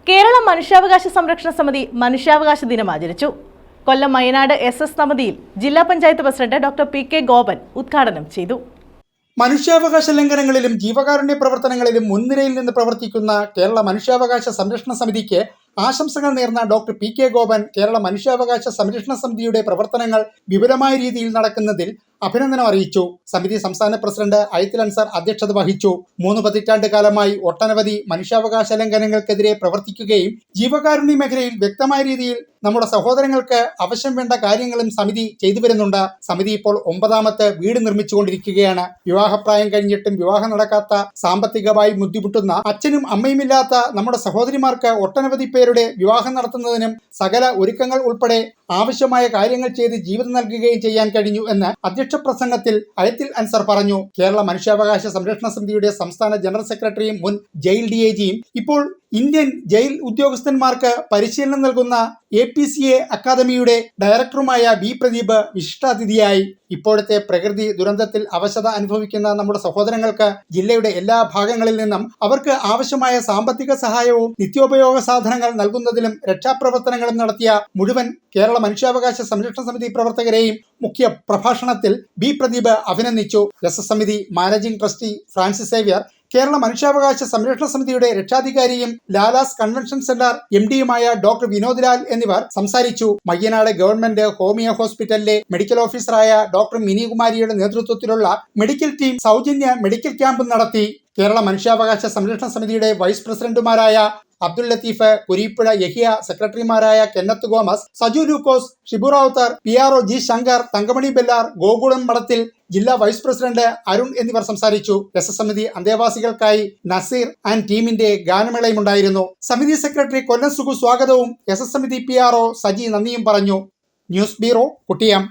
കേരള മനുഷ്യാവകാശ സംരക്ഷണ സമിതി മനുഷ്യാവകാശ ദിനം ആചരിച്ചു. കൊല്ലം മയനാട് SS സമിതിയിൽ ജില്ലാ panchayat president doctor PK Gopan ഉദ്ഘാടനം ചെയ്തു. മനുഷ്യാവകാശ ലംഘനങ്ങളിലും ജീവകാരുണ്യ പ്രവർത്തനങ്ങളിലും മുൻനിരയിൽ നിന്ന് പ്രവർത്തിക്കുന്ന കേരള മനുഷ്യാവകാശ സംരക്ഷണ സമിതിക്ക് ആശംസകൾ നേർന്ന ഡോക്ടർ PK ഗോപൻ കേരള മനുഷ്യാവകാശ സംരക്ഷണ സമിതിയുടെ പ്രവർത്തനങ്ങൾ വിപുലമായ രീതിയിൽ നടക്കുന്നതിൽ അഭിനന്ദനം അറിയിച്ചു. സമിതി സംസ്ഥാന പ്രസിഡന്റ് അയത്തിൽ അൻസാർ അധ്യക്ഷത വഹിച്ചു. 3 പതിറ്റാണ്ട് കാലമായി ഒട്ടനവധി മനുഷ്യാവകാശ ലംഘനങ്ങൾക്കെതിരെ പ്രവർത്തിക്കുകയും ജീവകാരുണ്യ മേഖലയിൽ വ്യക്തമായ രീതിയിൽ നമ്മുടെ സഹോദരങ്ങൾക്ക് ആവശ്യം വേണ്ട കാര്യങ്ങളും സമിതി ചെയ്തു വരുന്നുണ്ട്. സമിതി ഇപ്പോൾ 9ാമത്തെ വീട് നിർമ്മിച്ചുകൊണ്ടിരിക്കുകയാണ്. വിവാഹപ്രായം കഴിഞ്ഞിട്ടും വിവാഹം നടക്കാത്ത, സാമ്പത്തികമായി ബുദ്ധിമുട്ടുന്ന, അച്ഛനും അമ്മയുമില്ലാത്ത നമ്മുടെ സഹോദരിമാർക്ക് ഒട്ടനവധി പേരുടെ വിവാഹം നടത്തുന്നതിനും സകല ഒരുക്കങ്ങൾ ഉൾപ്പെടെ ആവശ്യമായ കാര്യങ്ങൾ ചെയ്ത് ജീവിതം നൽകുകയും ചെയ്യാൻ കഴിഞ്ഞു എന്ന് അധ്യക്ഷ പ്രസംഗത്തിൽ അയത്തിൽ അൻസാർ പറഞ്ഞു. കേരള മനുഷ്യാവകാശ സംരക്ഷണ സമിതിയുടെ സംസ്ഥാന ജനറൽ സെക്രട്ടറിയും മുൻ ജയിൽ DIGയും ഇപ്പോൾ ഇന്ത്യൻ ജയിൽ ഉദ്യോഗസ്ഥന്മാർക്ക് പരിശീലനം നൽകുന്ന APCA അക്കാദമിയുടെ ഡയറക്ടറുമായ B പ്രദീപ് വിശിഷ്ടാതിഥിയായി. ഇപ്പോഴത്തെ പ്രകൃതി ദുരന്തത്തിൽ അവശത അനുഭവിക്കുന്ന നമ്മുടെ സഹോദരങ്ങൾക്ക് ജില്ലയുടെ എല്ലാ ഭാഗങ്ങളിൽ നിന്നും അവർക്ക് ആവശ്യമായ സാമ്പത്തിക സഹായവും നിത്യോപയോഗ സാധനങ്ങൾ നൽകുന്നതിലും രക്ഷാപ്രവർത്തനങ്ങളും നടത്തിയ മുഴുവൻ കേരള മനുഷ്യാവകാശ സംരക്ഷണ സമിതി പ്രവർത്തകരെയും മുഖ്യ പ്രഭാഷണത്തിൽ B പ്രദീപ് അഭിനന്ദിച്ചു. SS സമിതി managing trustee Francis Xavier, Kerala മനുഷ്യാവകാശ സംരക്ഷണ സമിതിയുടെ രക്ഷാധികാരിയും ലാലാസ് കൺവെൻഷൻ സെന്റർ MDയുമായ ഡോക്ടർ വിനോദ് ലാൽ എന്നിവർ സംസാരിച്ചു. മയ്യനാട് ഗവൺമെന്റ് ഹോമിയോ ഹോസ്പിറ്റലിലെ മെഡിക്കൽ ഓഫീസറായ ഡോക്ടർ മിനി കുമാരിയുടെ നേതൃത്വത്തിലുള്ള മെഡിക്കൽ ടീം സൗജന്യ മെഡിക്കൽ ക്യാമ്പ് നടത്തി. കേരള മനുഷ്യാവകാശ സംരക്ഷണ സമിതിയുടെ വൈസ് പ്രസിഡന്റുമാരായ അബ്ദുൽ ലത്തീഫ്, കുരീപ്പുഴ യഹിയ, സെക്രട്ടറിമാരായ കെന്നത്ത് ഗോമസ്, സജു ലൂക്കോസ്, ഷിബു റാവുത്തർ, PRO G ശങ്കർ, തങ്കമണി ബെല്ലാർ, ഗോകുളം മഠത്തിൽ, ജില്ലാ വൈസ് പ്രസിഡന്റ് അരുൺ എന്നിവർ സംസാരിച്ചു. SS സമിതി അന്തേവാസികൾക്കായി നസീർ ആൻഡ് ടീമിന്റെ ഗാനമേളയുമുണ്ടായിരുന്നു. സമിതി സെക്രട്ടറി കൊല്ലം സുഖു സ്വാഗതവും SS സമിതി PRO സജി നന്ദിയും പറഞ്ഞു. News bureau, കുട്ടിയം.